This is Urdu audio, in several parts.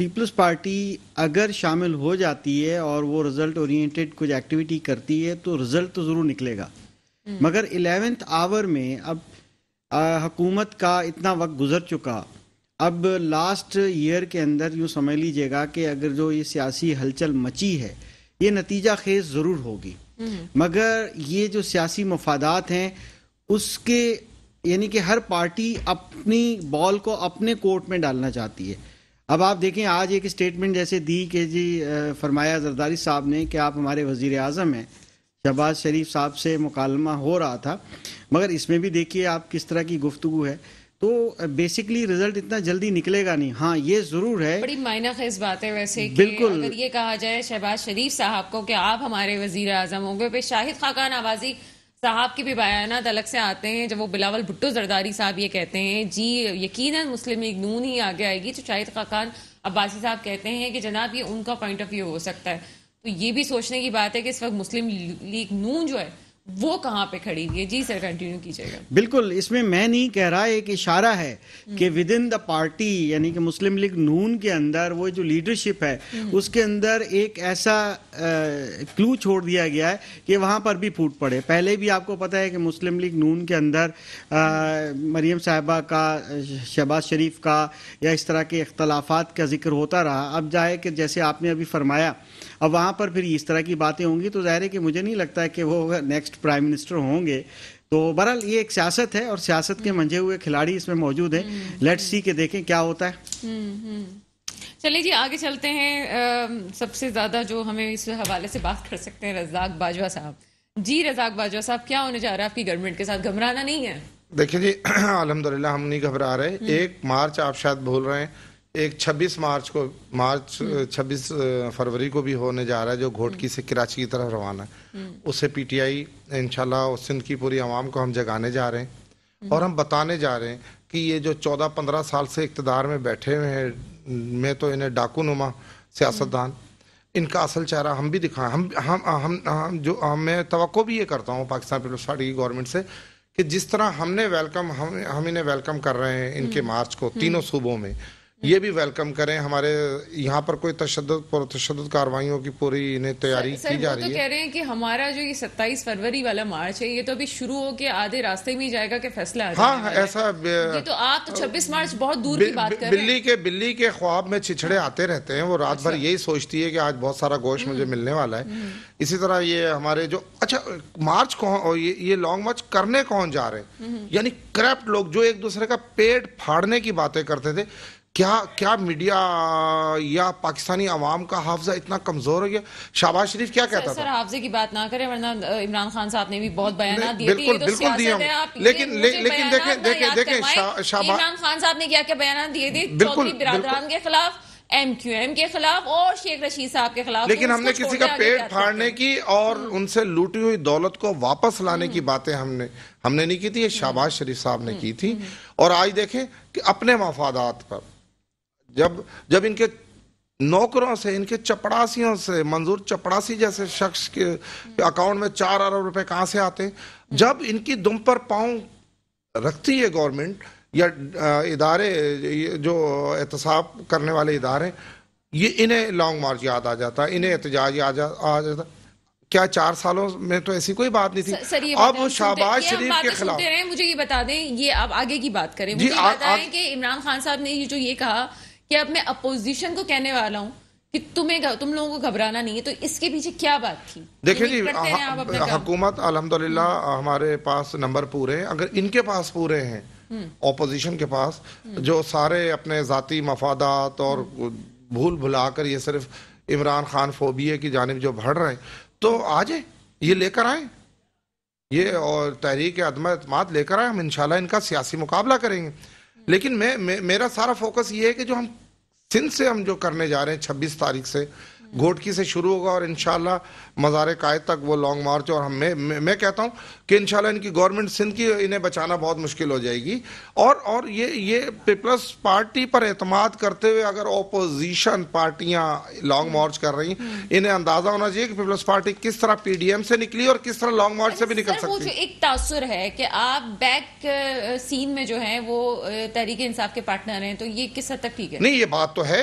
پیپلز پارٹی اگر شامل ہو جاتی ہے اور وہ رزلٹ اورینٹڈ کچھ ایکٹیویٹی کرتی ہے تو رزلٹ تو ضرور نکلے گا، مگر 11th آور میں اب حکومت کا اتنا وقت گزر چکا، اب لاسٹ ایئر کے اندر یوں سمجھ لیجئے گا کہ اگر جو یہ سیاسی ہلچل مچی ہے یہ نتیجہ خیز ضرور ہوگی، مگر یہ جو سیاسی مفادات ہیں اس کے یعنی کہ ہر پارٹی اپنی بال کو اپنے کورٹ میں ڈالنا چاہتی ہے۔ اب آپ دیکھیں آج ایک اسٹیٹمنٹ جیسے دی کہ جی فرمایا زرداری صاحب نے کہ آپ ہمارے وزیر اعظم ہیں، شہباز شریف صاحب سے مکالمہ ہو رہا تھا، مگر اس میں بھی دیکھیے آپ کس طرح کی گفتگو ہے، تو بیسکلی رزلٹ اتنا جلدی نکلے گا نہیں۔ ہاں یہ ضرور ہے، بڑی معنی خیز بات ہے ویسے کہ بالکل، اگر یہ کہا جائے شہباز شریف صاحب کو کہ آپ ہمارے وزیر اعظم ہوں گے، پہ شاہد خاقان آوازی صاحب کے بھی بیانات الگ سے آتے ہیں جب وہ بلاول بھٹو زرداری صاحب یہ کہتے ہیں جی یقیناً مسلم لیگ نون ہی آگے آئے گی، تو شاہد خاقان عباسی صاحب کہتے ہیں کہ جناب یہ ان کا پوائنٹ آف ویو ہو سکتا ہے۔ تو یہ بھی سوچنے کی بات ہے کہ اس وقت مسلم لیگ نون جو ہے وہ کہاں پہ کھڑی ہوئی ہے۔ جی سر کنٹینیو کیجیے گا۔ بالکل، اس میں نہیں کہہ رہا، ایک اشارہ ہے کہ ود ان دا پارٹی یعنی کہ مسلم لیگ نون کے اندر وہ جو لیڈرشپ ہے اس کے اندر ایک ایسا کلو چھوڑ دیا گیا ہے کہ وہاں پر بھی پھوٹ پڑے۔ پہلے بھی آپ کو پتہ ہے کہ مسلم لیگ نون کے اندر مریم صاحبہ کا، شہباز شریف کا یا اس طرح کے اختلافات کا ذکر ہوتا رہا، اب جائے کہ جیسے آپ نے ابھی فرمایا اب وہاں پر پھر اس طرح کی باتیں ہوں گی تو ظاہر ہے کہ مجھے نہیں لگتا ہے کہ وہ نیکسٹ پرائم منسٹر ہوں گے۔ تو بہرحال یہ ایک سیاست ہے اور سیاست کے منجھے ہوئے کھلاڑی اس میں موجود ہیں، لیٹس سی کہ دیکھیں کیا ہوتا ہے۔ چلیے جی آگے چلتے ہیں۔ سب سے زیادہ جو ہمیں اس حوالے سے بات کر سکتے ہیں رزاق باجوہ صاحب۔ جی رزاق باجوہ صاحب، کیا ہونے جا رہا ہے آپ کی گورنمنٹ کے ساتھ؟ گھبرانا نہیں ہے؟ دیکھیں جی الحمدللہ ہم نہیں گھبرا رہے۔ 1 مارچ آپ شاید بھول رہے ہیں، ایک 26 فروری کو بھی ہونے جا رہا ہے جو گھوٹکی سے کراچی کی طرف روانہ ہے، اسے پی ٹی آئی انشاءاللہ سندھ کی پوری عوام کو ہم جگانے جا رہے ہیں اور ہم بتانے جا رہے ہیں کہ یہ جو 14-15 سال سے اقتدار میں بیٹھے ہوئے ہیں، میں تو انہیں ڈاکو نما سیاستدان، ان کا اصل چہرہ ہم بھی دکھائیں۔ ہم میں توقع بھی یہ کرتا ہوں پاکستان پیپلز پارٹی کی گورنمنٹ سے کہ جس طرح ہم انہیں ویلکم کر رہے ہیں ان کے مارچ کو تینوں صوبوں میں، یہ بھی ویلکم کریں۔ ہمارے یہاں پر کوئی تشدد کارروائیوں کی پوری انہیں تیاری کی جا رہی ہے۔ تو کہہ رہے ہیں کہ ہمارا جو یہ 27 فروری والا مارچ ہے یہ تو ابھی شروع ہو کے آدھے راستے میں ہی جائے گا کہ فیصلہ آ جائے گا۔ ہاں ایسا، یہ تو آپ تو 26 مارچ بہت دور کی بات کر رہے ہیں۔ بلی کے خواب میں چھچڑے آتے رہتے ہیں، وہ رات بھر یہی سوچتی ہے کہ آج بہت سارا گوشت مجھے ملنے والا ہے۔ اسی طرح یہ ہمارے جو مارچ یہ لانگ مارچ کرنے کون جا رہے ہیں، یعنی کرپٹ لوگ جو ایک دوسرے کا پیٹ پھاڑنے کی باتیں کرتے تھے۔ کیا میڈیا یا پاکستانی عوام کا حافظہ اتنا کمزور ہو گیا؟ شہباز شریف کیا کہتا تھا؟ سر حافظے کی بات نہ کریں ورنہ عمران خان صاحب نے بھی بہت بیانات دیے تھے۔ بالکل دیے ہم، لیکن دیکھیں عمران خان صاحب نے کیا بیانات دیے تھے چودھری برادران کے خلاف، ایم کیو ایم کے خلاف اور شیخ رشید صاحب کے خلاف، لیکن ہم نے کسی کا پیٹ پھاڑنے کی اور ان سے لوٹی ہوئی دولت کو واپس لانے کی باتیں ہم نے نہیں کی تھی، یہ شہباز شریف صاحب نے کی تھی۔ اور آج دیکھیں کہ اپنے مفادات پر جب ان کے نوکروں سے، ان کے چپڑاسیوں سے، منظور چپڑاسی جیسے شخص کے اکاؤنٹ میں 4 ارب روپے کہاں سے آتے ہیں، جب ان کی دم پر پاؤں رکھتی ہے گورنمنٹ یا ادارے جو احتساب کرنے والے ادارے، یہ انہیں لانگ مارچ یاد آ جاتا ہے، انہیں احتجاج یاد آ جاتا۔ کیا 4 سالوں میں تو ایسی کوئی بات نہیں تھی؟ اب شہباز شریف کے خلاف مجھے یہ بتا دیں، یہ آپ آگے کی بات کریں، مجھے بتائیں کہ عمران خان صاحب نے جو یہ کہا کہ اب میں اپوزیشن کو کہنے والا ہوں کہ تم لوگوں کو گھبرانا نہیں ہے، تو اس کے پیچھے کیا بات تھی؟ دیکھیں جی حکومت الحمدللہ ہمارے پاس نمبر پورے ہیں، اگر ان کے پاس پورے ہیں اپوزیشن کے پاس جو سارے اپنے ذاتی مفادات اور بھول بھلا کر یہ صرف عمران خان فوبیا کی جانب جو بڑھ رہے ہیں، تو آ جائیں، یہ لے کر آئیں، یہ اور تحریک عدم اعتماد لے کر آئیں، ہم انشاءاللہ ان کا سیاسی مقابلہ کریں گے۔ لیکن میرا سارا فوکس یہ ہے کہ جو ہم سندھ سے ہم جو کرنے جا رہے ہیں 26 تاریخ سے گھوٹکی سے شروع ہوگا اور انشاءاللہ مزار قائد تک وہ لانگ مارچ، اور میں کہتا ہوں کہ انشاءاللہ ان کی گورنمنٹ سندھ کی انہیں بچانا بہت مشکل ہو جائے گی۔ اور یہ پیپلز پارٹی پر اعتماد کرتے ہوئے اگر اپوزیشن پارٹیاں لانگ مارچ کر رہی ہیں، انہیں اندازہ ہونا چاہیے کہ پیپلز پارٹی کس طرح پی ڈی ایم سے نکلی اور کس طرح لانگ مارچ سے بھی نکل سکتی ہے۔ وہ جو ایک تاثر ہے کہ آپ بیک سین میں جو ہیں وہ تحریک انصاف کے پارٹنر ہیں، تو یہ کس حد تک ٹھیک ہے؟ نہیں، یہ بات تو ہے،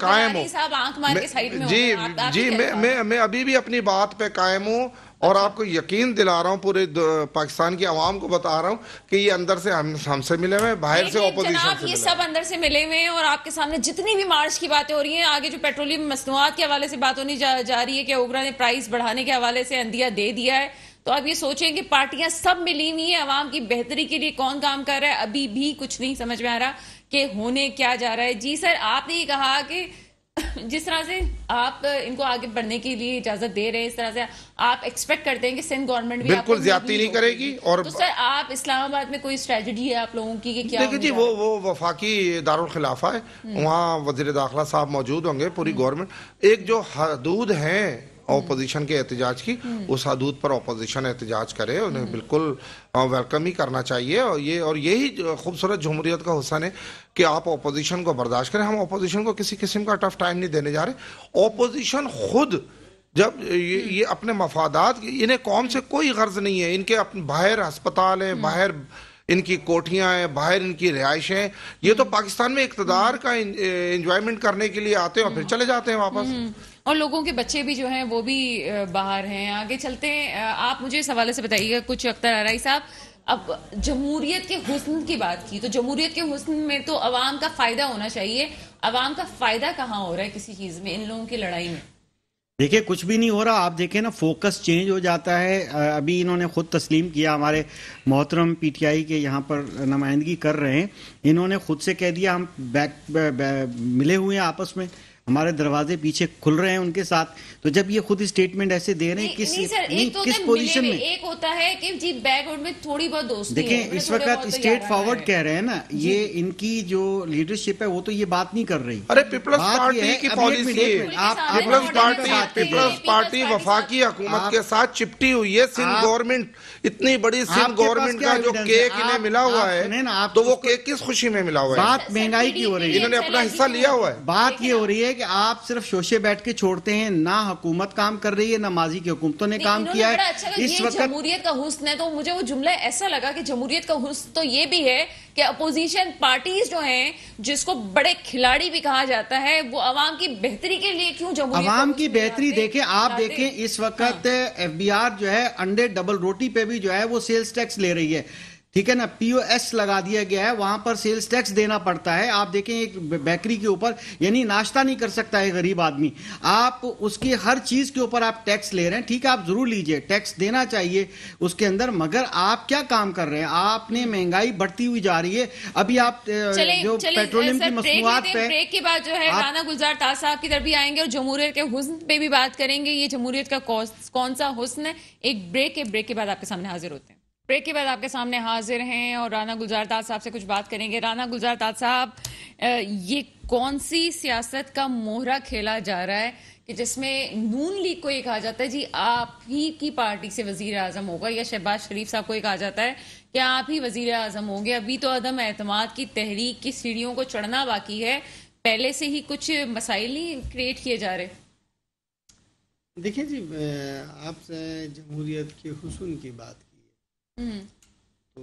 قائم ہوں جی میں ابھی بھی اپنی بات پہ قائم ہوں اور آپ کو یقین دلا رہا ہوں پورے پاکستان کی عوام کو بتا رہا ہوں کہ یہ اندر سے ہم سے ملے ہوئے باہر سے اپوزیشن سے یہ سب اندر سے ملے ہوئے ہیں اور آپ کے سامنے جتنی بھی مارچ کی باتیں ہو رہی ہیں آگے جو پیٹرولیم مصنوعات کے حوالے سے بات ہونی جا رہی ہے کہ اوگرا نے پرائس بڑھانے کے حوالے سے عندیہ دے دیا ہے تو آپ یہ سوچیں کہ پارٹیاں سب ملی ہوئی ہیں عوام کی بہتری کے لیے کون کام کر رہا ہے ابھی بھی کچھ نہیں سمجھ میں آ رہا کہ ہونے کیا جا رہا ہے. جی سر آپ نے یہ کہا کہ جس طرح سے آپ ان کو آگے بڑھنے کے لیے اجازت دے رہے ہیں اس طرح سے آپ ایکسپیکٹ کرتے ہیں کہ سندھ گورنمنٹ بھی بالکل زیادتی نہیں کرے گی. اور تو سر آپ اسلام آباد میں کوئی اسٹریٹجی ہے آپ لوگوں کی کہ کیا دیکھیں جی وہ وفاقی دارالخلافہ ہے وہاں وزیر داخلہ صاحب موجود ہوں گے پوری گورنمنٹ ایک جو حدود ہیں اپوزیشن کے احتجاج کی اس حدود پر اپوزیشن احتجاج کرے انہیں بالکل ویلکم ہی کرنا چاہیے اور یہی خوبصورت جمہوریت کا حسن ہے کہ آپ اپوزیشن کو برداشت کریں. ہم اپوزیشن کو کسی قسم کا ٹف ٹائم نہیں دینے جا رہے. اپوزیشن خود جب یہ اپنے مفادات انہیں قوم سے کوئی غرض نہیں ہے ان کے باہر ہسپتال ہیں باہر ان کی کوٹھیاں ہیں باہر ان کی رہائشیں ہیں یہ تو پاکستان میں اقتدار کا انجوائمنٹ کرنے کے لیے آتے ہیں اور پھر چلے جاتے ہیں واپس اور لوگوں کے بچے بھی جو ہیں وہ بھی باہر ہیں. آگے چلتے ہیں آپ مجھے اس حوالے سے بتائیے گا کچھ اختر آرائی صاحب اب جمہوریت کے حسن کی بات کی تو جمہوریت کے حسن میں تو عوام کا فائدہ ہونا چاہیے. عوام کا فائدہ کہاں ہو رہا ہے کسی چیز میں ان لوگوں کی لڑائی میں؟ دیکھیں کچھ بھی نہیں ہو رہا. آپ دیکھیں نا فوکس چینج ہو جاتا ہے. ابھی انہوں نے خود تسلیم کیا ہمارے محترم پی ٹی آئی کے یہاں پر نمائندگی کر رہے ہیں انہوں نے خود سے کہہ دیا ہم ملے ہوئے ہیں آپس میں ہمارے دروازے پیچھے کھل رہے ہیں ان کے ساتھ. تو جب یہ خود اسٹیٹمنٹ ایسے دے رہے ہیں کس پوزیشن میں ایک ہوتا ہے کہ جی بیک ورڈ میں تھوڑی بہت دوستی دیکھیں اس وقت اسٹیٹ فارورڈ کہہ رہے ہیں نا یہ ان کی جو لیڈرشپ ہے وہ تو یہ بات نہیں کر رہی. ارے پیپلز پارٹی کی پالیسی پیپلز پارٹی وفاقی حکومت کے ساتھ چپٹی ہوئی ہے. سندھ گورنمنٹ اتنی بڑی سندھ گورنمنٹ کا جو کیک انہیں ملا ہوا ہے تو وہ کیک کس خوشی میں ملا ہوا ہے؟ بات مہنگائی کی ہو رہی ہے انہوں نے اپنا حصہ لیا ہوا ہے. بات یہ ہو رہی ہے کہ آپ صرف شوشے بیٹھ کے چھوڑتے ہیں نہ حکومت کام کر رہی ہے نہ ماضی کی حکومتوں نے کام کیا ہے. اس وقت جمہوریت کا حسن ہے تو مجھے وہ جملہ ایسا لگا کہ جمہوریت کا حسن تو یہ بھی ہے کہ اپوزیشن پارٹیز جو ہیں جس کو بڑے کھلاڑی بھی کہا جاتا ہے وہ عوام کی بہتری کے لیے کیوں جمہوریت عوام کی بہتری دیکھیں. آپ دیکھیں اس وقت ایف بی آر جو ہے انڈے ڈبل روٹی پہ بھی جو ہے وہ سیلز ٹیکس لے رہی ہے. ٹھیک ہے نا پی او ایس لگا دیا گیا ہے وہاں پر سیلز ٹیکس دینا پڑتا ہے. آپ دیکھیں ایک بیکری کے اوپر یعنی ناشتہ نہیں کر سکتا ہے غریب آدمی آپ اس کی ہر چیز کے اوپر آپ ٹیکس لے رہے ہیں. ٹھیک ہے آپ ضرور لیجئے ٹیکس دینا چاہیے اس کے اندر مگر آپ کیا کام کر رہے ہیں؟ آپ نے مہنگائی بڑھتی ہوئی جا رہی ہے. ابھی آپ جو پیٹرولیم کی مصنوعات پہ بریک کے بعد جو ہے رانا گلزار طاہر صاحب کی طرف بھی آئیں گے اور جمہوریت کے حسن پہ بھی بات کریں گے. یہ جمہوریت کا کون سا حسن ہے؟ ایک بریک ہے بریک کے بعد آپ کے سامنے حاضر ہوتے ہیں. بریک کے بعد آپ کے سامنے حاضر ہیں اور رانا گلزار طاہر صاحب سے کچھ بات کریں گے. رانا گلزار طاہر صاحب یہ کون سی سیاست کا موہرا کھیلا جا رہا ہے کہ جس میں نون لیگ کو یہ کہا جاتا ہے جی آپ ہی کی پارٹی سے وزیر اعظم ہوگا یا شہباز شریف صاحب کو یہ کہا جاتا ہے کہ آپ ہی وزیر اعظم ہوں گے؟ ابھی تو عدم اعتماد کی تحریک کی سیڑھیوں کو چڑھنا باقی ہے. پہلے سے ہی کچھ مسائل نہیں کریٹ کیے جا رہے؟ دیکھیں جی آپ سے جمہوریت کے حسن کی بات تو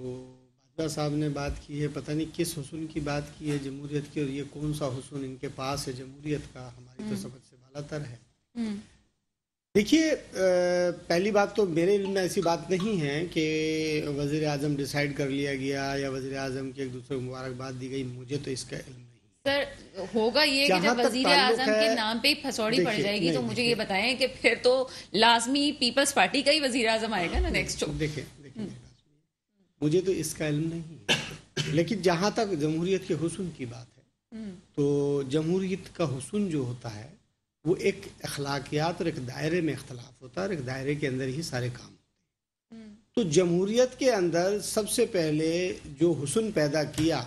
باجوہ صاحب نے بات کی ہے پتہ نہیں کس حسن کی بات کی ہے جمہوریت کی اور یہ کون سا حسن ان کے پاس ہے جمہوریت کا؟ ہماری تو سب سے بالا تر ہے. دیکھیے پہلی بات تو میرے علم میں ایسی بات نہیں ہے کہ وزیر اعظم ڈیسائیڈ کر لیا گیا یا وزیر اعظم کی ایک دوسرے کو مبارکباد دی گئی. مجھے تو اس کا علم نہیں. سر ہوگا یہ کہ جب وزیر اعظم کے نام پہ پھسوڑی پڑ جائے گی تو مجھے یہ بتائیں کہ پھر تو لازمی پیپلز پارٹی کا ہی وزیر اعظم آئے گا نا نیکسٹ. دیکھیں مجھے تو اس کا علم نہیں ہے لیکن جہاں تک جمہوریت کے حسن کی بات ہے تو جمہوریت کا حسن جو ہوتا ہے وہ ایک اخلاقیات اور ایک دائرے میں اختلاف ہوتا ہے اور ایک دائرے کے اندر ہی سارے کام ہوتے ہیں. تو جمہوریت کے اندر سب سے پہلے جو حسن پیدا کیا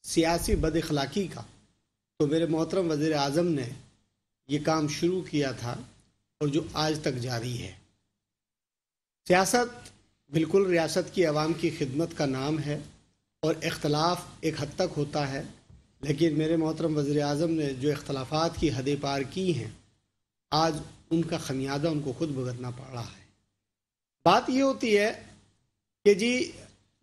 سیاسی بد اخلاقی کا تو میرے محترم وزیر اعظم نے یہ کام شروع کیا تھا اور جو آج تک جاری ہے. سیاست بالکل ریاست کی عوام کی خدمت کا نام ہے اور اختلاف ایک حد تک ہوتا ہے لیکن میرے محترم وزیر اعظم نے جو اختلافات کی حدیں پار کی ہیں آج ان کا خمیازہ ان کو خود بھگتنا پڑ رہا ہے. بات یہ ہوتی ہے کہ جی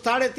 3.5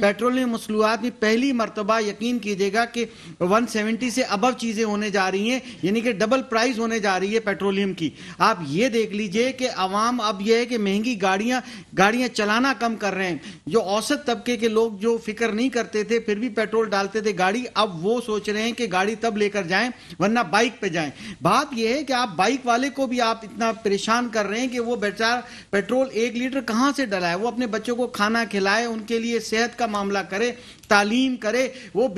پیٹرولیم مصنوعات میں پہلی مرتبہ یقین کیجئے گا کہ 170 سے ابو چیزیں ہونے جا رہی ہیں، یعنی کہ ڈبل پرائز ہونے جا رہی ہے پیٹرولیم کی. آپ یہ دیکھ لیجئے کہ عوام اب یہ ہے کہ مہنگی گاڑیاں چلانا کم کر رہے ہیں. جو اوسط طبقے کے لوگ جو فکر نہیں کرتے تھے پھر بھی پیٹرول ڈالتے تھے گاڑی، اب وہ سوچ رہے ہیں کہ گاڑی تب لے کر جائیں ورنہ بائک پہ جائیں. بات یہ ہے کہ آپ بائک والے کو بھی آپ اتنا پریشان کر رہے ہیں کہ وہ بیچارہ پیٹرول 1 لیٹر کہاں سے ڈلائے، وہ اپنے بچوں کو کھانا کھلائے، ان کے لیے صحت کا معاملہ کرے، تعلیم کرے، وہ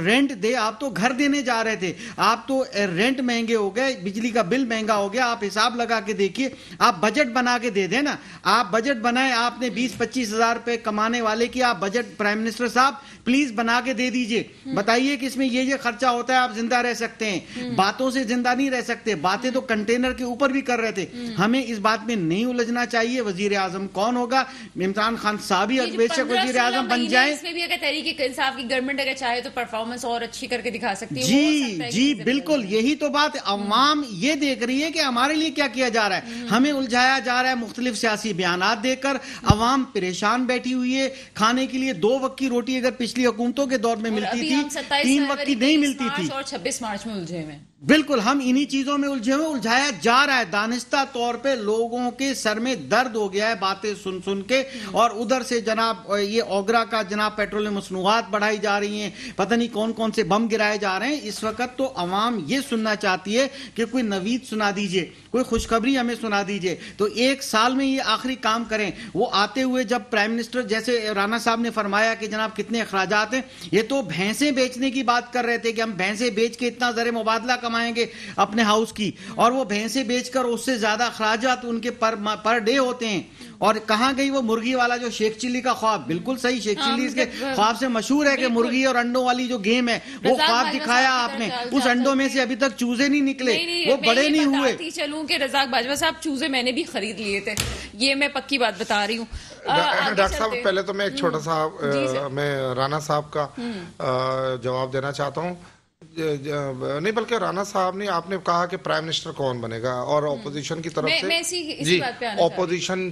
رینٹ دے. آپ تو گھر دینے جا رہے تھے، آپ تو رینٹ مہنگے ہو گئے، بجلی کا بل مہنگا ہو گیا. آپ حساب لگا کے دیکھیے، آپ بجٹ بنا کے دے دیں نا. آپ بجٹ بنائیں، آپ نے 20-25 ہزار روپے کمانے والے کی آپ بجٹ پرائم منسٹر صاحب پلیز بنا کے دے دیجئے. بتائیے کہ اس میں یہ خرچہ ہوتا ہے، آپ زندہ رہ سکتے ہیں. باتوں سے زندہ نہیں رہ سکتے، باتیں تو کنٹینر کے اوپر بھی کر رہے تھے. ہمیں اس بات میں نہیں الجھنا چاہیے. وزیر اعظم کون ہوگا؟ عمران خان صاحب ہی بے شک وزیر اعظم بن جائیں. اس میں بھی اگر تحریک انصاف کی گورنمنٹ اگر چاہے تو پرفارمنس اور اچھی کر کے دکھا سکتی ہے. جی بالکل یہی تو بات ہے. عوام یہ دیکھ رہی ہے کہ ہمارے لیے کیا کیا جا رہا ہے. ہمیں الجھایا جا رہا ہے مختلف سیاسی بیانات دے کر. عوام پریشان بیٹھی ہوئی ہے. کھانے کے لیے 2 وقت کی روٹی اگر پچھلی حکومتوں کے دور میں ملتی تھی 3 وقت کی نہیں ملتی تھی. اور 26 مارچ میں الجھے ہوئے. بالکل ہم انہی چیزوں میں الجھایا جا رہا ہے. دانستہ طور پہ لوگوں کے سر میں درد ہو گیا ہے باتیں سن سن کے. اور ادھر سے جناب یہ اوگرا کا جناب پیٹرولیم مصنوعات بڑھائی جا رہی ہیں، پتہ نہیں کون کون سے بم گرائے جا رہے ہیں. اس وقت تو عوام یہ سننا چاہتی ہے کہ کوئی نوید سنا دیجئے، کوئی خوشخبری ہمیں سنا دیجئے. تو 1 سال میں یہ آخری کام کریں. وہ آتے ہوئے جب پرائم منسٹر جیسے رانا صاحب نے فرمایا کہ جناب کتنے اخراجات ہیں، یہ تو بھینسیں بیچنے کی بات کر رہے تھے کہ ہم بھینسیں بیچ کے اتنا زر مبادلہ کمائیں گے اپنے ہاؤس کی، اور وہ بھینسیں بیچ کر اس سے زیادہ اخراجات ان کے پر ڈے ہوتے ہیں. اور کہاں گئی وہ مرغی والا جو شیخ چلی کا خواب؟ بالکل صحیح، شیخ چلی اس کے خواب سے مشہور ہے کہ مرغی اور انڈوں والی جو گیم ہے وہ خواب دکھایا آپ نے. اس انڈوں میں سے ابھی تک چوزے نہیں نکلے، وہ بڑے نہیں ہوئے. چلوں کہ رزاق باجوہ صاحب چوزے میں نے بھی خرید لیے تھے، یہ میں پکی بات بتا رہی ہوں. ڈاکٹر صاحب پہلے تو میں ایک چھوٹا سا میں رانا صاحب کا جواب دینا چاہتا ہوں. نہیں بلکہ رانا صاحب نے آپ نے کہا کہ پرائم منسٹر کون بنے گا اور اپوزیشن کی طرف سے جی اپوزیشن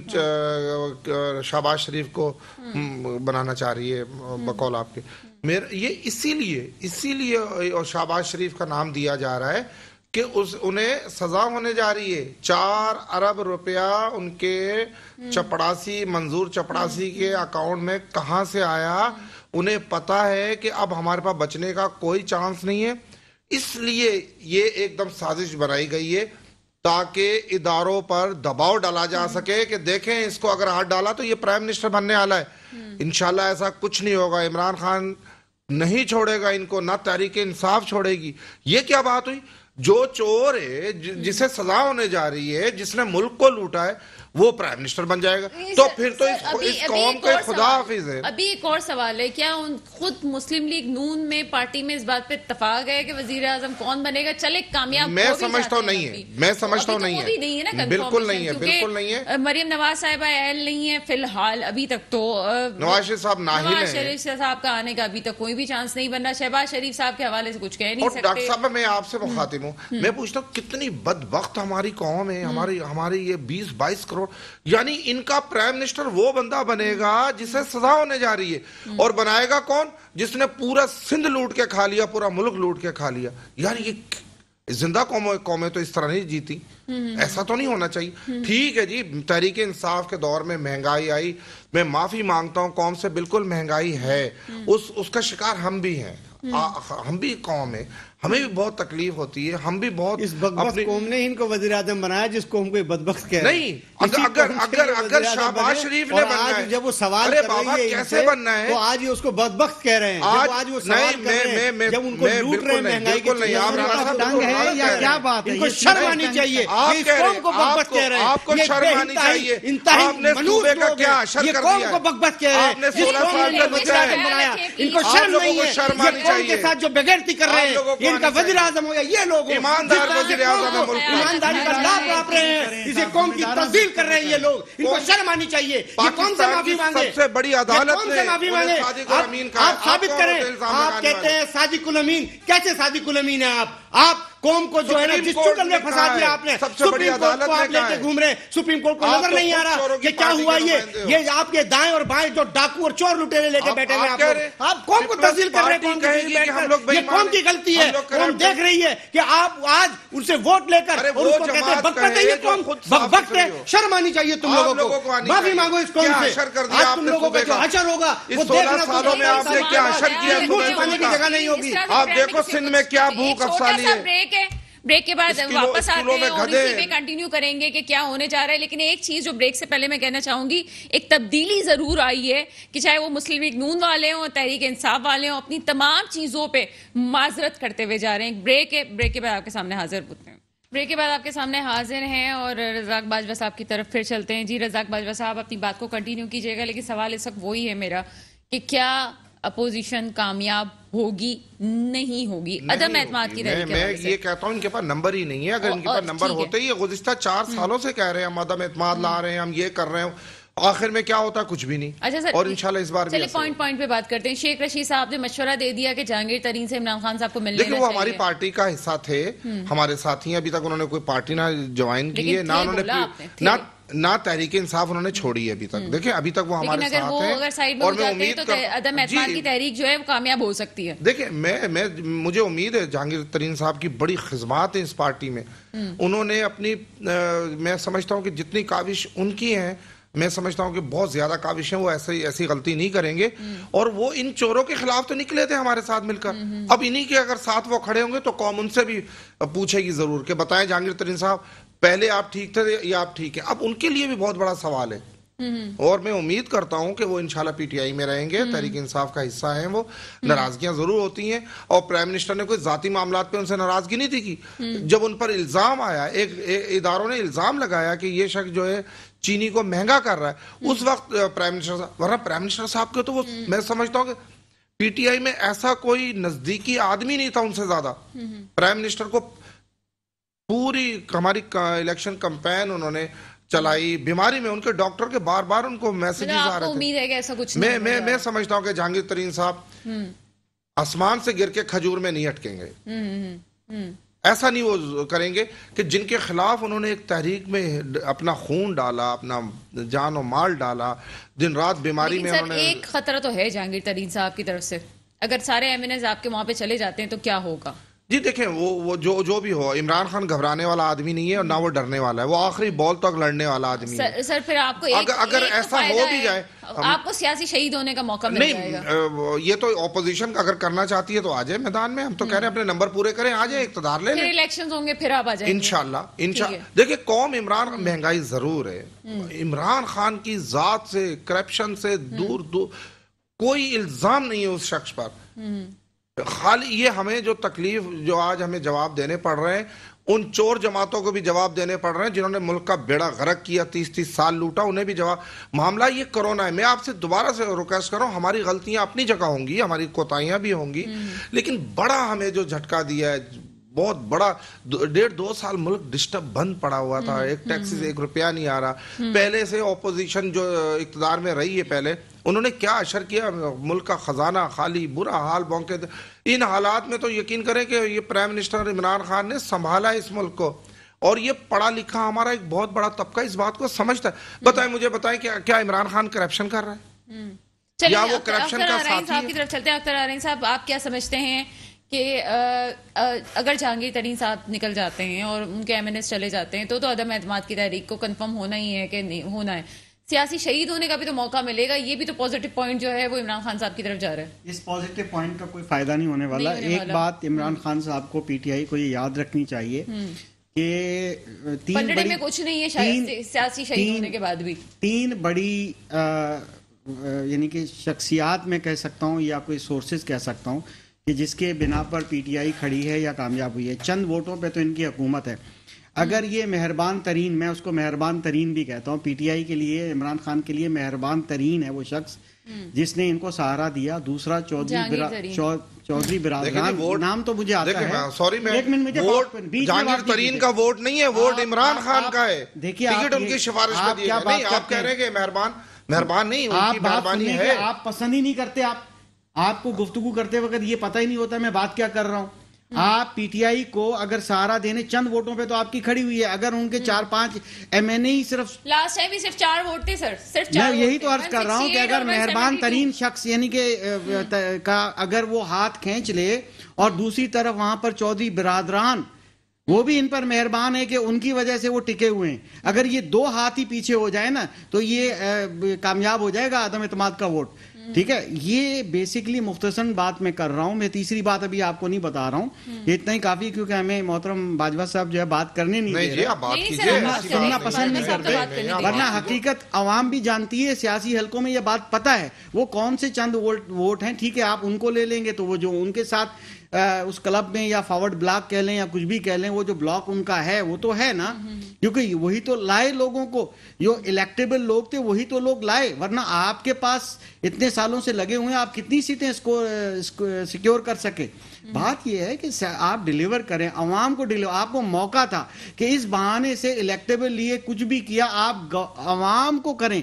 شہباز شریف کو بنانا چاہ رہی ہے بقول آپ کے. یہ اسی لیے شہباز شریف کا نام دیا جا رہا ہے کہ انہیں سزا ہونے جا رہی ہے. 4 ارب روپیہ ان کے چپڑاسی منظور چپڑاسی کے اکاؤنٹ میں کہاں سے آیا. انہیں پتا ہے کہ اب ہمارے پاس بچنے کا کوئی چانس نہیں ہے، اس لیے یہ ایک دم سازش بنائی گئی ہے تاکہ اداروں پر دباؤ ڈالا جا سکے کہ دیکھیں اس کو اگر ہاتھ ڈالا تو یہ پرائم منسٹر بننے والا ہے. انشاءاللہ ایسا کچھ نہیں ہوگا. عمران خان نہیں چھوڑے گا ان کو، نہ تحریک انصاف چھوڑے گی. یہ کیا بات ہوئی؟ جو چور ہے جسے سزا ہونے جا رہی ہے، جس نے ملک کو لوٹا ہے، وہ پرائم منسٹر بن جائے گا. تو پھر تو اس قوم کے خدا حافظ ہے. ابھی ایک اور سوال ہے، کیا خود مسلم لیگ نون میں پارٹی میں اس بات پہ اتفاق ہے کہ وزیر اعظم کون بنے گا؟ چلے کامیاب میں سمجھتا ہوں نہیں ہے، میں سمجھتا ہوں نہیں ہے، بالکل نہیں ہے، بالکل نہیں ہے. مریم نواز صاحبہ اہل نہیں ہے فی الحال ابھی تک. تو نواز شریف صاحب نااہل ہیں، نواز شریف صاحب کا آنے کا ابھی تک کوئی بھی چانس نہیں بن رہا. شہباز شریف صاحب کے حوالے سے کچھ کہہ نہیں سکتے. اور ڈاکٹر صاحب میں آپ سے مخاطب ہوں، میں پوچھتا ہوں کتنی بدبخت ہماری قوم ہے. ہماری یہ 20-22 کروڑ، یعنی ان کا پرائم منسٹر وہ بندہ بنے گا جسے سزا ہونے جا رہی ہے. اور بنائے گا کون؟ جس نے پورا سندھ لوٹ کے کھا لیا، پورا ملک لوٹ کے کھا لیا. یعنی یہ زندہ قومیں تو اس طرح نہیں جیتی. ایسا تو نہیں ہونا چاہیے. ٹھیک ہے جی، تحریک انصاف کے دور میں مہنگائی آئی، میں معافی مانگتا ہوں قوم سے، بالکل مہنگائی ہے، اس کا شکار ہم بھی ہیں، ہم بھی قوم ہے، ہمیں بھی بہت تکلیف ہوتی ہے. ہم بھی بہت اس بدبخت قوم نے ان کو وزیر اعظم بنایا جس کو ہم کوئی بدبخت کہہ رہے ہیں. نہیں، اگر شہباز شریف نے بننا ہے، جب وہ سوال کر رہی ہے کیسے بننا ہے تو آج یہ اس کو بدبخت کہہ رہے ہیں. آج وہ سوال کر رہے ہیں جب ان کو لوٹ رہے ہیں مہنگائی کی ٹنگ ہے یا کیا بات ہے؟ ان کو شرم آنی چاہیے. اس قوم کو بدبخت کہہ رہے ہیں. آپ کو شرم آنی چاہیے. آپ نے صوبے کا کیا اشر کر دیا ہے. یہ قوم کو بدبخت کہہ رہے ہیں. آپ نے 16 سال میں بچایا. ان کو شرم نہیں ہے. یہ قوم کے ساتھ جو بغیرتی کر رہے ہیں، ان کا وزیر اعظم ہو یا یہ لوگ ایماندار وزیر اعظم ہے ملک، ایمانداری کا لابھ بانٹ رہے ہیں، اسے قوم کی تذلیل کر رہے ہیں. یہ لوگ، ان کو شرم آنی چاہیے. یہ کون سے معافی مانگے؟ سب سے بڑی عدالت نے معافی مانگے. آپ ثابت کریں. آپ کہتے ہیں صادق الامین. کیسے صادق الامین ہیں آپ قوم کو جو ہے نا جس چکل میں پھنسا دیا آپ نے, سپریم کورٹ کو آپ لے کے گھوم رہے, سپریم کورٹ کو نظر نہیں آ رہا کہ کیا ہوا. یہ آپ کے دائیں اور بائیں جو ڈاکو اور چور لٹیرے لے کے بیٹھے ہوئے, آپ قوم کو تزلیل کر رہے ہیں. یہ قوم کی غلطی ہے. قوم دیکھ رہی ہے کہ آپ آج ان سے ووٹ لے کر اور اس کو کہتے ہیں بک ہے. یہ قوم بک ہے. شرم آنی چاہیے تم لوگوں کو. معافی مانگو اس قوم سے. آج تم لوگوں کا جو حشر ہوگا وہ دیکھنا سالوں میں آپ نے کیا حشر کیا, پانے کی جگہ نہیں ہوگی. آپ دیکھو سندھ میں کیا بھوک افسانی ہے. بریک کے بعد واپس آتے ہیں اور اسی پہ کنٹینیو کریں گے کہ کیا ہونے جا رہا ہے. لیکن ایک چیز جو بریک سے پہلے میں کہنا چاہوں گی, ایک تبدیلی ضرور آئی ہے کہ چاہے وہ مسلم لیگ نون والے ہوں, تحریک انصاف والے ہوں, اپنی تمام چیزوں پہ معذرت کرتے ہوئے جا رہے ہیں. بریک کے بعد آپ کے سامنے حاضر ہوتے ہیں. بریک کے بعد آپ کے سامنے حاضر ہیں اور رزاق باجوہ صاحب کی طرف پھر چلتے ہیں. جی رزاق باجوہ صاحب اپنی بات کو کنٹینیو کیجیے گا, لیکن سوال اس وقت وہی ہے میرا کہ کیا اپوزیشن کامیاب ہوگی نہیں ہوگی عدم اعتماد کی تحریک؟ میں یہ کہتا ہوں ان کے پاس نمبر ہی نہیں ہے. اگر ان کے پاس نمبر ہوتے ہی, گزشتہ 4 سالوں سے کہہ رہے ہیں ہم عدم اعتماد لا رہے ہیں, ہم یہ کر رہے ہیں, آخر میں کیا ہوتا ہے کچھ بھی نہیں. اچھا سر, اور انشاءاللہ اس بار بھی پوائنٹ پہ بات کرتے ہیں. شیخ رشید صاحب نے مشورہ دے دیا کہ جہانگیر ترین سے عمران خان صاحب کو ملنے دیکھیں, وہ ہماری پارٹی کا حصہ تھے, ہمارے ساتھی ہیں. ابھی تک انہوں نے کوئی پارٹی نہ جوائن کی ہے, نہ انہوں نے نہ تحریک انصاف انہوں نے چھوڑی ہے ابھی تک. دیکھیں ابھی تک وہ ہمارے ساتھ ہیں, اگر سائیڈ میں ہو جاتے ہیں تو عدم اعتماد کی تحریک جو ہے وہ کامیاب ہو سکتی ہے. دیکھیں مجھے امید ہے جہانگیر ترین صاحب کی بڑی خدمات ہیں اس پارٹی میں. انہوں نے اپنی, میں سمجھتا ہوں کہ جتنی کاوش ان کی ہیں, میں سمجھتا ہوں کہ بہت زیادہ کاوش ہیں, وہ ایسی غلطی نہیں کریں گے. اور وہ ان چوروں کے خلاف تو نکلے تھے ہمارے ساتھ مل کر. اب انہی کے اگر ساتھ وہ کھڑے ہوں گے تو قوم ان سے بھی پوچھے گی ضرور کہ بتائیں جہانگیر ترین صاحب پہلے آپ ٹھیک تھے یا آپ ٹھیک ہیں. اب ان کے لیے بھی بہت بڑا سوال ہے, اور میں امید کرتا ہوں کہ وہ انشاءاللہ پی ٹی آئی میں رہیں گے. تحریک انصاف کا حصہ ہیں وہ. ناراضگیاں ضرور ہوتی ہیں, اور پرائم منسٹر نے کوئی ذاتی معاملات پہ ان سے ناراضگی نہیں تھی کی. جب ان پر الزام آیا, ایک اداروں نے الزام لگایا کہ یہ شخص جو ہے چینی کو مہنگا کر رہا ہے, اس وقت پرائم منسٹر صاحب کے تو وہ, میں سمجھتا ہوں کہ پی ٹی آئی میں ایسا کوئی نزدیکی آدمی نہیں تھا ان سے زیادہ. پرائم منسٹر کو پوری ہماری الیکشن کمپین انہوں نے چلائی. بیماری میں ان کے ڈاکٹر کے بار بار ان کو میسیجز آ رہے تھے. امید ہے کہ ایسا کچھ میں سمجھتا ہوں کہ جہانگیر ترین صاحب آسمان سے گر کے کھجور میں نہیں اٹکیں گے. ایسا نہیں وہ کریں گے کہ جن کے خلاف انہوں نے ایک تحریک میں اپنا خون ڈالا, اپنا جان و مال ڈالا, دن رات بیماری میں انہوں نے. ایک خطرہ تو ہے جہانگیر ترین صاحب کی طرف سے, اگر سارے ایم این ایز آپ کے وہاں پہ چلے جاتے ہیں تو کیا ہوگا؟ جی دیکھیں, وہ جو بھی ہو, عمران خان گھبرانے والا آدمی نہیں ہے اور نہ وہ ڈرنے والا ہے. وہ آخری بال تک لڑنے والا آدمی ہے. سر پھر آپ کو اگر ایسا ہو بھی جائے, آپ کو سیاسی شہید ہونے کا موقع مل جائے گا. نہیں, یہ تو اپوزیشن اگر کرنا چاہتی ہے تو آ جائے میدان میں. ہم تو کہہ رہے ہیں اپنے نمبر پورے کریں, آ جائیں, اقتدار لے لیں. پھر الیکشنز ہوں گے, پھر آپ آ جائیں گے انشاءاللہ. دیکھیں قوم عمران, مہنگائی ضرور ہے, عمران خان کی ذات سے, کرپشن سے دور کوئی الزام نہیں ہے اس شخص پر. خالی یہ ہمیں جو تکلیف, جو آج ہمیں جواب دینے پڑ رہے ہیں, ان چور جماعتوں کو بھی جواب دینے پڑ رہے ہیں جنہوں نے ملک کا بیڑا غرق کیا, 30 سال لوٹا, انہیں بھی جواب. معاملہ یہ کرونا ہے. میں آپ سے دوبارہ سے ریکویسٹ کر رہا ہوں, ہماری غلطیاں اپنی جگہ ہوں گی, ہماری کوتاہیاں بھی ہوں گی, لیکن بڑا ہمیں جو جھٹکا دیا ہے, بہت بڑا, 1.5-2 سال ملک ڈسٹرب بند پڑا ہوا تھا. ایک ٹیکسی سے 1 روپیہ نہیں آ رہا. پہلے سے اپوزیشن جو اقتدار میں رہی ہے پہلے, انہوں نے کیا اشر کیا, ملک کا خزانہ خالی, برا حال بونکے. ان حالات میں تو یقین کریں کہ یہ پرائم منسٹر عمران خان نے سنبھالا اس ملک کو, اور یہ پڑھا لکھا ہمارا ایک بہت بڑا طبقہ اس بات کو سمجھتا ہے. مجھے بتائیں کہ کیا عمران خان کرپشن کر رہا ہے یا وہ کرپشن کا ساتھی ہے؟ کی طرف چلتے ہیں. اختر آرین صاحب, آپ کیا سمجھتے ہیں کہ اگر جہانگیر ترین صاحب نکل جاتے ہیں اور ان کے ایم این ایس چلے جاتے ہیں تو عدم اعتماد کی تحریک کو کنفرم ہونا ہی ہے کہ نہیں ہونا ہے؟ سیاسی شہید ہونے کا بھی تو موقع ملے گا. یہ بھی تو پازیٹیو پوائنٹ جو ہے وہ عمران خان صاحب کی طرف جا رہا ہے. اس پازیٹیو پوائنٹ کا کوئی فائدہ نہیں ہونے والا. ایک بات عمران خان صاحب کو پی ٹی آئی کو یہ یاد رکھنی چاہیے کہ پلڑے میں کچھ نہیں ہے سیاسی شہید ہونے کے بعد بھی. 3 بڑی یعنی کہ شخصیات میں کہہ سکتا ہوں یا کوئی سورسز کہہ سکتا ہوں کہ جس کے بنا پر پی ٹی آئی کھڑی ہے یا کامیاب ہوئی ہے. چند ووٹوں پہ تو ان کی حکومت ہے. اگر یہ مہربان ترین, میں اس کو مہربان ترین بھی کہتا ہوں, پی ٹی آئی کے لیے, عمران خان کے لیے مہربان ترین ہے وہ شخص جس نے ان کو سہارا دیا. دوسرا چودھری برادران, نام تو مجھے آتا ہے, سوری میں جہانگیر ترین کا ووٹ نہیں ہے, ووٹ عمران خان کا ہے. دیکھیے ٹکٹ ان کی سفارش میں دی ہے. نہیں, آپ کہہ رہے ہیں کہ مہربان نہیں, ان کی مہربانی ہے. آپ پسند ہی نہیں کرتے. آپ کو گفتگو کرتے وقت یہ پتہ ہی نہیں ہوتا میں بات کیا کر رہا ہوں. آپ پی ٹی آئی کو اگر سہارا دینے چند ووٹوں پہ تو آپ کی کھڑی ہوئی ہے, اگر ان کے 4-5 ایم این اے ہی صرف لاسٹ ٹائم بھی صرف 4 ووٹ تھے سر, صرف 4 میں یہی تو عرض کر رہا ہوں کہ اگر مہربان ترین شخص یعنی کہ کا اگر وہ ہاتھ کھینچ لے, اور دوسری طرف وہاں پر چودھری برادران وہ بھی ان پر مہربان ہے کہ ان کی وجہ سے وہ ٹکے ہوئے ہیں, اگر یہ 2 ہاتھ ہی پیچھے ہو جائے نا تو یہ کامیاب ہو جائے گا عدم اعتماد کا ووٹ. ٹھیک ہے, یہ بیسکلی مختصراً بات میں کر رہا ہوں. میں تیسری بات ابھی آپ کو نہیں بتا رہا ہوں, یہ اتنا ہی کافی, کیونکہ ہمیں محترم باجوہ صاحب جو ہے بات کرنے نہیں دے رہے, سننا پسند نہیں کرتے, ورنہ حقیقت عوام بھی جانتی ہے, سیاسی حلقوں میں یہ بات پتہ ہے وہ کون سے چند ووٹ ہیں. ٹھیک ہے, آپ ان کو لے لیں گے تو وہ جو ان کے ساتھ اس کلب میں یا فارورڈ بلاک کہہ لیں یا کچھ بھی کہہ لیں, وہ جو بلاک ان کا ہے وہ تو ہے نا, کیونکہ وہی تو لائے لوگوں کو, جو الیکٹیبل لوگ تھے وہی تو لوگ لائے, ورنہ آپ کے پاس اتنے سالوں سے لگے ہوئے ہیں, آپ کتنی سیٹیں سیکیور کر سکے. بات یہ ہے کہ آپ ڈیلیور کریں عوام کو, آپ کو موقع تھا کہ اس بہانے سے الیکٹیبل لیے کچھ بھی کیا, آپ عوام کو کریں,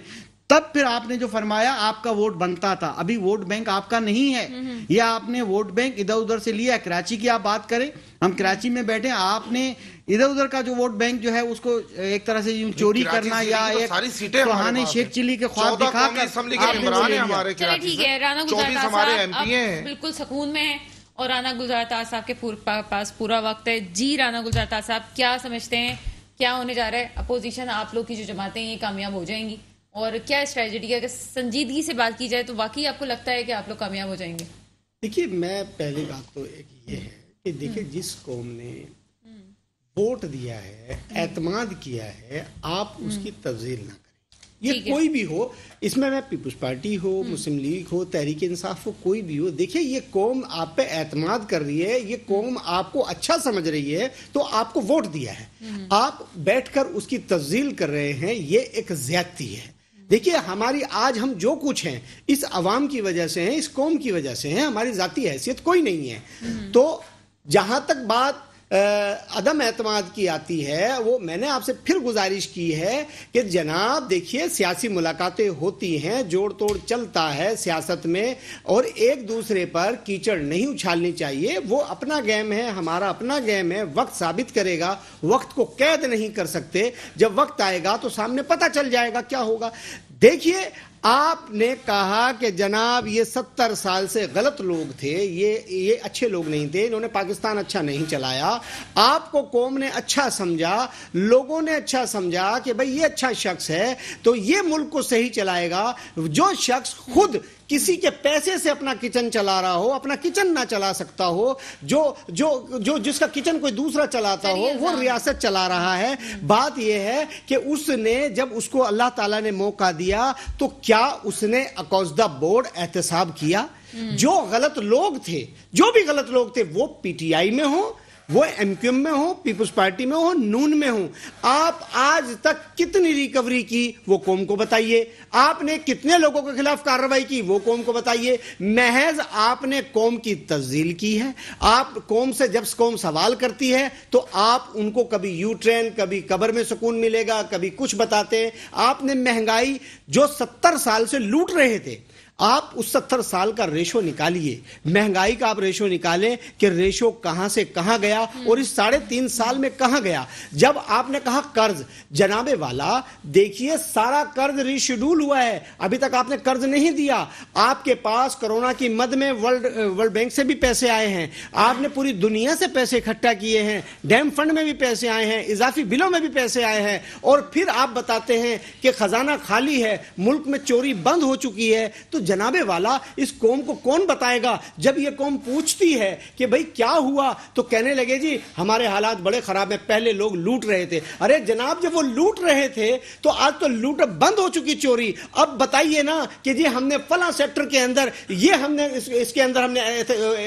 تب پھر آپ نے جو فرمایا آپ کا ووٹ بنتا تھا. ابھی ووٹ بینک آپ کا نہیں ہے, یہ آپ نے ووٹ بینک ادھر ادھر سے لیا. کراچی کی آپ بات کریں, ہم کراچی میں بیٹھے, آپ نے ادھر ادھر کا جو ووٹ بینک جو ہے اس کو ایک طرح سے چوری کرنا یا ایک سہانے شیخ چلی کے خواب دکھا کر. چلے ٹھیک ہے, رانا گلزار صاحب بالکل سکون میں ہیں اور رانا گلزار صاحب کے پاس پورا وقت ہے. جی رانا گلزار صاحب, کیا سمجھتے ہیں کیا ہونے جا رہا ہے؟ اپوزیشن آپ لوگ کی جو جماعتیں یہ کامیاب ہو جائیں گی, اور کیا اسٹریٹجی ہے؟ اگر سنجیدگی سے بات کی جائے تو واقعی آپ کو لگتا ہے کہ آپ لوگ کامیاب ہو جائیں گے؟ دیکھیے, میں پہلی بات تو ایک یہ ہے کہ دیکھیے جس قوم نے ووٹ دیا ہے, اعتماد کیا ہے, آپ اس کی تفضیل نہ کریں. یہ کوئی بھی ہو, اس میں پیپلز پارٹی ہو, مسلم لیگ ہو, تحریک انصاف ہو, کوئی بھی ہو. دیکھیے یہ قوم آپ پہ اعتماد کر رہی ہے, یہ قوم آپ کو اچھا سمجھ رہی ہے تو آپ کو ووٹ دیا ہے, آپ بیٹھ کر اس کی تفضیل کر رہے ہیں, یہ ایک زیادتی ہے. دیکھیے ہماری آج ہم جو کچھ ہیں اس عوام کی وجہ سے ہیں, اس قوم کی وجہ سے ہیں, ہماری ذاتی حیثیت کوئی نہیں ہے. تو جہاں تک بات عدم اعتماد کی آتی ہے, وہ میں نے آپ سے پھر گزارش کی ہے کہ جناب دیکھیے سیاسی ملاقاتیں ہوتی ہیں, جوڑ توڑ چلتا ہے سیاست میں, اور ایک دوسرے پر کیچڑ نہیں اچھالنی چاہیے. وہ اپنا گیم ہے, ہمارا اپنا گیم ہے, وقت ثابت کرے گا, وقت کو قید نہیں کر سکتے. جب وقت آئے گا تو سامنے پتہ چل جائے گا کیا ہوگا. دیکھیے آپ نے کہا کہ جناب یہ 70 سال سے غلط لوگ تھے, یہ اچھے لوگ نہیں تھے, انہوں نے پاکستان اچھا نہیں چلایا. آپ کو قوم نے اچھا سمجھا, لوگوں نے اچھا سمجھا کہ بھئی یہ اچھا شخص ہے تو یہ ملک کو صحیح چلائے گا. جو شخص خود کسی کے پیسے سے اپنا کچن چلا رہا ہو, اپنا کچن نہ چلا سکتا ہو, جس کا کچن کوئی دوسرا چلاتا ہو, وہ ریاست چلا رہا ہے. بات یہ ہے کہ اس نے جب اس کو اللہ تعالیٰ نے موقع دیا تو کیا اس نے اکراس دا بورڈ احتساب کیا؟ جو غلط لوگ تھے, جو بھی غلط لوگ تھے, وہ پی ٹی آئی میں ہوں, وہ ایم کیو ایم میں ہوں, پیپلز پارٹی میں ہوں, نون میں ہوں, آپ آج تک کتنی ریکوری کی وہ قوم کو بتائیے. آپ نے کتنے لوگوں کے خلاف کارروائی کی وہ قوم کو بتائیے. محض آپ نے قوم کی تفضیل کی ہے. آپ قوم سے جب قوم سوال کرتی ہے تو آپ ان کو کبھی یو ٹرین, کبھی قبر میں سکون ملے گا, کبھی کچھ بتاتے ہیں. آپ نے مہنگائی جو 70 سال سے لوٹ رہے تھے, آپ اس 70 سال کا ریشو نکالیے, مہنگائی کا آپ ریشو نکالیں کہ ریشو کہاں سے کہاں گیا اور اس 3.5 سال میں کہاں گیا. جب آپ نے کہا قرض, جناب والا دیکھیے سارا قرض ری شیڈول ہوا ہے, ابھی تک آپ نے قرض نہیں دیا. آپ کے پاس کرونا کی مد میں ورلڈ بینک سے بھی پیسے آئے ہیں, آپ نے پوری دنیا سے پیسے اکٹھا کیے ہیں, ڈیم فنڈ میں بھی پیسے آئے ہیں, اضافی بلوں میں بھی پیسے آئے ہیں, اور پھر آپ بتاتے ہیں کہ خزانہ خالی ہے, ملک میں چوری بند ہو چکی ہے. تو جناب والا اس قوم کو کون بتائے گا؟ جب یہ قوم پوچھتی ہے کہ بھئی کیا ہوا تو کہنے لگے جی ہمارے حالات بڑے خراب ہیں, پہلے لوگ لوٹ رہے تھے. ارے جناب جب وہ لوٹ رہے تھے تو آج تو لوٹ بند ہو چکی چوری. اب بتائیے نا کہ جی ہم نے فلاں سیکٹر کے اندر یہ ہم نے اس کے اندر ہم نے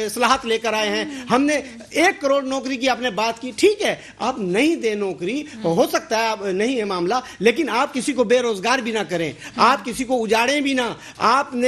اصلاحات لے کر آئے ہیں, ہم نے 1 کروڑ نوکری کی آپ نے بات کی. ٹھیک ہے آپ نہیں دے نوکری, ہو سکتا ہے آپ نہیں ہے معاملہ, لیکن آپ کسی کو بے روزگار بھی نہ کریں, آپ کسی کو اجاڑیں بھی نہ. آپ نے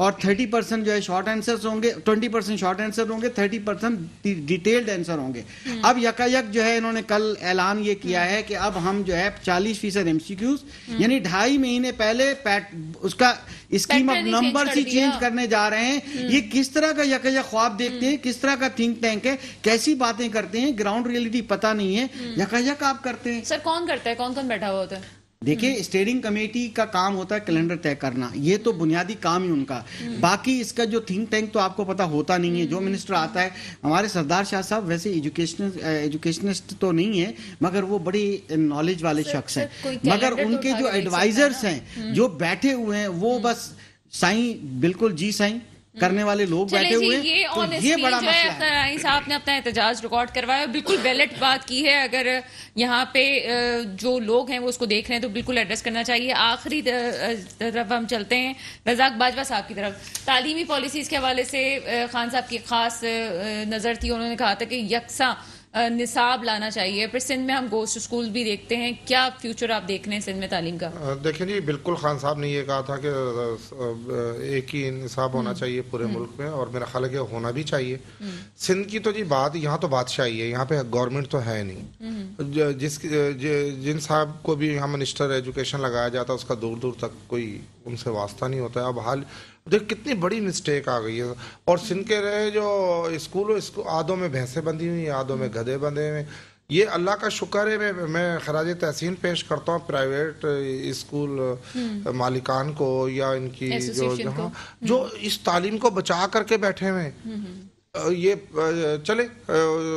اور 30% جو ہے شارٹ آنسرز ہوں گے, 20% شارٹ آنسر ہوں گے, 30% ڈیٹیلڈ آنسر ہوں گے. اب یکایک جو ہے انہوں نے کل اعلان یہ کیا ہے کہ اب ہم جو ہے 40% MCQs یعنی 2.5 مہینے پہلے اس کا scheme of numbers he change کرنے جا رہے ہیں. یہ کس طرح کا یکایک خواب دیکھتے ہیں, کس طرح کا تھنک ٹینک ہے, کیسی باتیں کرتے ہیں, گراؤنڈ ریئلٹی پتہ نہیں ہے, یکایک آپ کرتے ہیں. سر کون کرتا ہے, کون کون بیٹھا ہوا ہوتا ہے؟ دیکھیں اسٹیئرنگ کمیٹی کا کام ہوتا ہے کیلنڈر طے کرنا, یہ تو بنیادی کام ہی ان کا. باقی اس کا جو تھنک ٹینک تو آپ کو پتا ہوتا نہیں ہے. جو منسٹر آتا ہے, ہمارے سردار شاہ صاحب ویسے ایجوکیشنسٹ تو نہیں ہے مگر وہ بڑی نالج والے شخص ہیں, مگر ان کے جو ایڈوائزرز ہیں جو بیٹھے ہوئے ہیں وہ بس سائیں بالکل جی سائیں کرنے والے لوگ بیٹھے ہوئے ہیں. تو یہ بڑا مسئلہ ہے. صاحب نے اپنا احتجاج ریکارڈ کروایا, بالکل ویلٹ بات کی ہے. اگر یہاں پہ جو لوگ ہیں وہ اس کو دیکھ رہے ہیں تو بالکل ایڈریس کرنا چاہیے. آخری طرف ہم چلتے ہیں رزاق باجوہ صاحب کی طرف. تعلیمی پالیسیز کے حوالے سے خان صاحب کی خاص نظر تھی, انہوں نے کہا تھا کہ یکساں نصاب لانا چاہیے. پھر سندھ میں ہم گوسٹ اسکول بھی دیکھتے ہیں, کیا فیوچر آپ دیکھ رہے ہیں سندھ میں تعلیم کا؟ دیکھیں جی, بالکل خان صاحب نے یہ کہا تھا کہ ایک ہی نصاب ہونا چاہیے پورے ملک میں, اور میرا خیال ہے کہ ہونا بھی چاہیے. سندھ کی تو جی بات یہاں تو بادشاہی ہے, یہاں پہ گورنمنٹ تو ہے نہیں. جن صاحب کو بھی یہاں منسٹر ایجوکیشن لگایا جاتا ہے اس کا دور دور تک کوئی ان سے واسطہ نہیں ہوتا ہے. اب حال دیکھ کتنی بڑی مسٹیک آ گئی ہے. اور سندھ کے رہے جو اسکول آدھوں میں بھینسیں بندھی ہوئی ہیں, آدھوں میں گدھے بندھے ہوئے. یہ اللہ کا شکر ہے, میں خراج تحسین پیش کرتا ہوں پرائیویٹ اسکول مالکان کو یا ان کی جو اس تعلیم کو بچا کر کے بیٹھے ہوئے. یہ چلے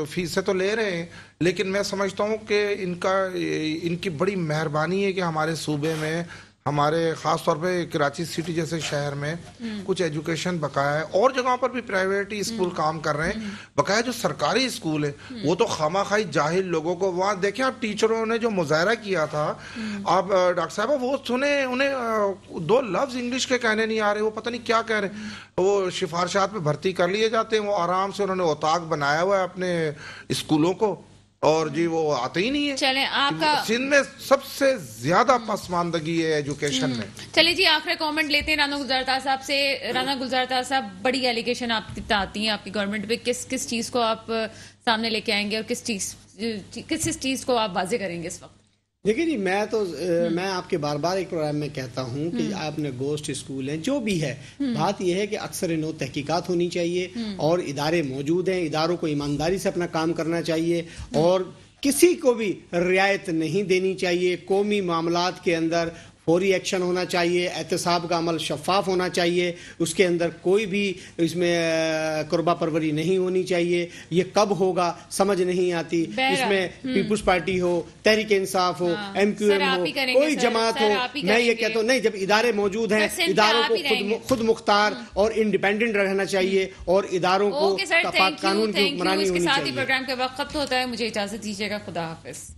فیسیں تو لے رہے ہیں, لیکن میں سمجھتا ہوں کہ ان کی بڑی مہربانی ہے کہ ہمارے صوبے میں, ہمارے خاص طور پہ کراچی سٹی جیسے شہر میں کچھ ایجوکیشن بقایا ہے. اور جگہوں پر بھی پرائیویٹ ہی اسکول کام کر رہے ہیں. بقایا جو سرکاری اسکول ہے وہ تو خامخواہی جاہل لوگوں کو وہاں دیکھیں. آپ ٹیچروں نے جو مظاہرہ کیا تھا, آپ ڈاکٹر صاحب وہ سنیں, انہیں 2 لفظ انگلش کے کہنے نہیں آ رہے, وہ پتہ نہیں کیا کہہ رہے ہیں. وہ سفارشات پہ بھرتی کر لیے جاتے ہیں, وہ آرام سے انہوں نے اوتاق بنایا ہوا ہے اپنے اسکولوں کو, اور جی وہ آتے ہی نہیں ہے. چلیں آپ کا سندھ میں سب سے زیادہ پسماندگی ہے ایجوکیشن میں. چلیں جی آخری کامنٹ لیتے ہیں رانا گلزار طاہر صاحب سے. رانا گلزار طاہر صاحب, بڑی ایلیگیشن آپ کی آتی ہیں آپ کی گورنمنٹ پہ, کس چیز کو آپ سامنے لے کے آئیں گے اور کس چیز کو آپ واضح کریں گے اس وقت؟ دیکھیں جی, میں آپ کے بار بار ایک پروگرام میں کہتا ہوں کہ آپ نے گوسٹ اسکول ہیں جو بھی ہے, بات یہ ہے کہ اکثر نو تحقیقات ہونی چاہیے اور ادارے موجود ہیں, اداروں کو ایمانداری سے اپنا کام کرنا چاہیے اور کسی کو بھی رعایت نہیں دینی چاہیے. قومی معاملات کے اندر فوری ایکشن ہونا چاہیے, احتساب کا عمل شفاف ہونا چاہیے, اس کے اندر کوئی بھی اس میں قربہ پروری نہیں ہونی چاہیے. یہ کب ہوگا سمجھ نہیں آتی. اس میں پیپلز پارٹی ہو, تحریک انصاف ہو, MQM ہو, کوئی جماعت ہو, میں یہ کہتا ہوں نہیں, جب ادارے موجود ہیں اداروں کو خود مختار اور انڈیپینڈنٹ رہنا چاہیے اور اداروں کو قانون کی حکمرانی ہونی چاہیے. پروگرام کا وقت ہوتا ہے, مجھے اجازت دیجیے گا, خدا حافظ.